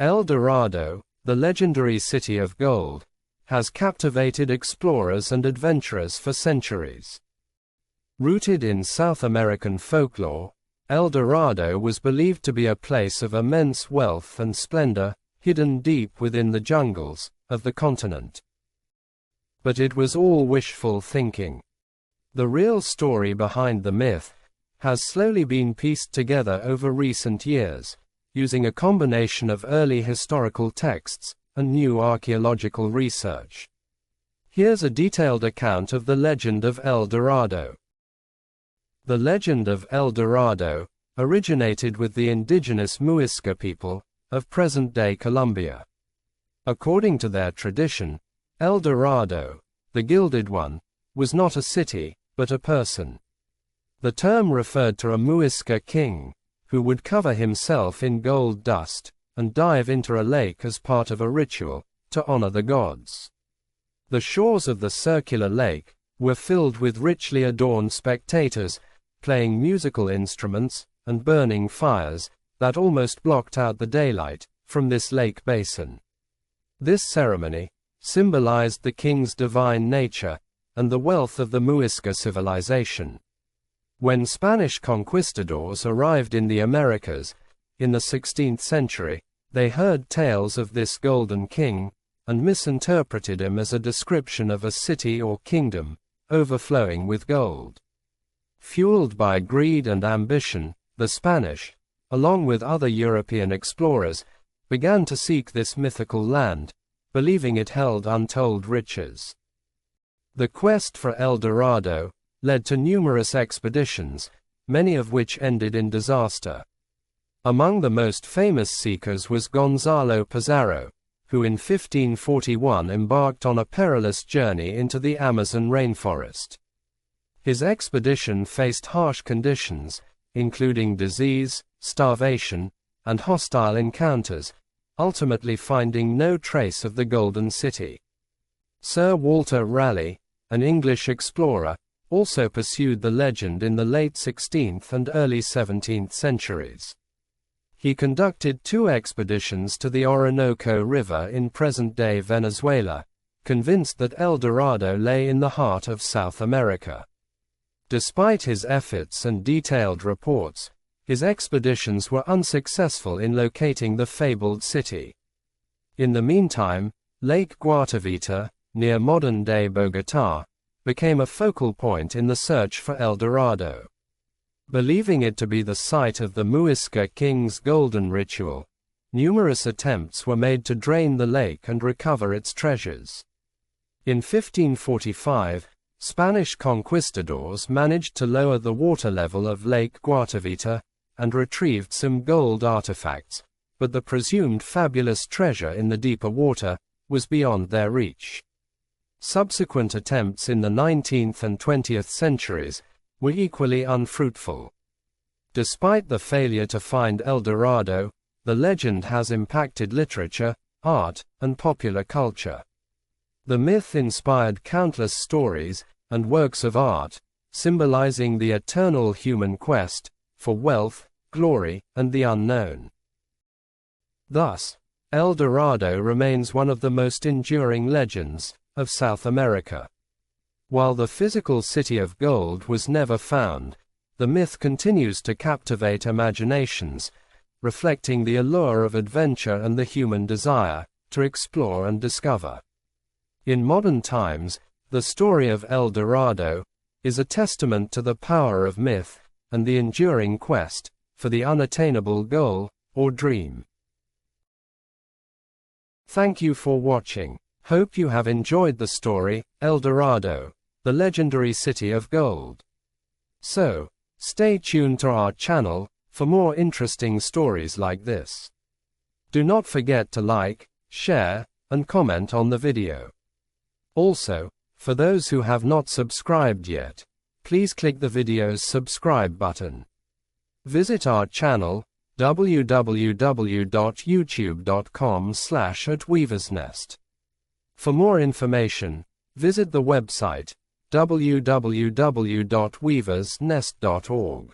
Eldorado, the legendary city of gold, has captivated explorers and adventurers for centuries. Rooted in South American folklore, Eldorado was believed to be a place of immense wealth and splendor, hidden deep within the jungles of the continent. But it was all wishful thinking. The real story behind the myth has slowly been pieced together over recent years, using a combination of early historical texts and new archaeological research. Here's a detailed account of the legend of Eldorado. The legend of Eldorado originated with the indigenous Muisca people of present-day Colombia. According to their tradition, Eldorado, the Gilded One, was not a city, but a person. The term referred to a Muisca king, who would cover himself in gold dust and dive into a lake as part of a ritual to honor the gods. The shores of the circular lake were filled with richly adorned spectators, playing musical instruments and burning fires that almost blocked out the daylight from this lake basin. This ceremony symbolized the king's divine nature and the wealth of the Muisca civilization. When Spanish conquistadors arrived in the Americas in the 16th century, they heard tales of this golden king and misinterpreted him as a description of a city or kingdom overflowing with gold. Fueled by greed and ambition, the Spanish, along with other European explorers, began to seek this mythical land, believing it held untold riches. The quest for Eldorado led to numerous expeditions, many of which ended in disaster. Among the most famous seekers was Gonzalo Pizarro, who in 1541 embarked on a perilous journey into the Amazon rainforest. His expedition faced harsh conditions, including disease, starvation, and hostile encounters, ultimately finding no trace of the Golden City. Sir Walter Raleigh, an English explorer, also pursued the legend in the late 16th and early 17th centuries. He conducted 2 expeditions to the Orinoco River in present-day Venezuela, convinced that Eldorado lay in the heart of South America. Despite his efforts and detailed reports, his expeditions were unsuccessful in locating the fabled city. In the meantime, Lake Guatavita, near modern-day Bogotá, became a focal point in the search for Eldorado. Believing it to be the site of the Muisca king's golden ritual, numerous attempts were made to drain the lake and recover its treasures. In 1545, Spanish conquistadors managed to lower the water level of Lake Guatavita and retrieved some gold artifacts, but the presumed fabulous treasure in the deeper water was beyond their reach. Subsequent attempts in the 19th and 20th centuries were equally unfruitful. Despite the failure to find Eldorado, the legend has impacted literature, art, and popular culture. The myth inspired countless stories and works of art, symbolizing the eternal human quest for wealth, glory, and the unknown. Thus, Eldorado remains one of the most enduring legends of South America. While the physical city of gold was never found, the myth continues to captivate imaginations, reflecting the allure of adventure and the human desire to explore and discover. In modern times, the story of Eldorado is a testament to the power of myth and the enduring quest for the unattainable goal or dream. Thank you for watching. Hope you have enjoyed the story, Eldorado, the legendary city of gold. So, stay tuned to our channel for more interesting stories like this. Do not forget to like, share, and comment on the video. Also, for those who have not subscribed yet, please click the video's subscribe button. Visit our channel, www.youtube.com/@weaversnest. For more information, visit the website, www.weaversnest.org.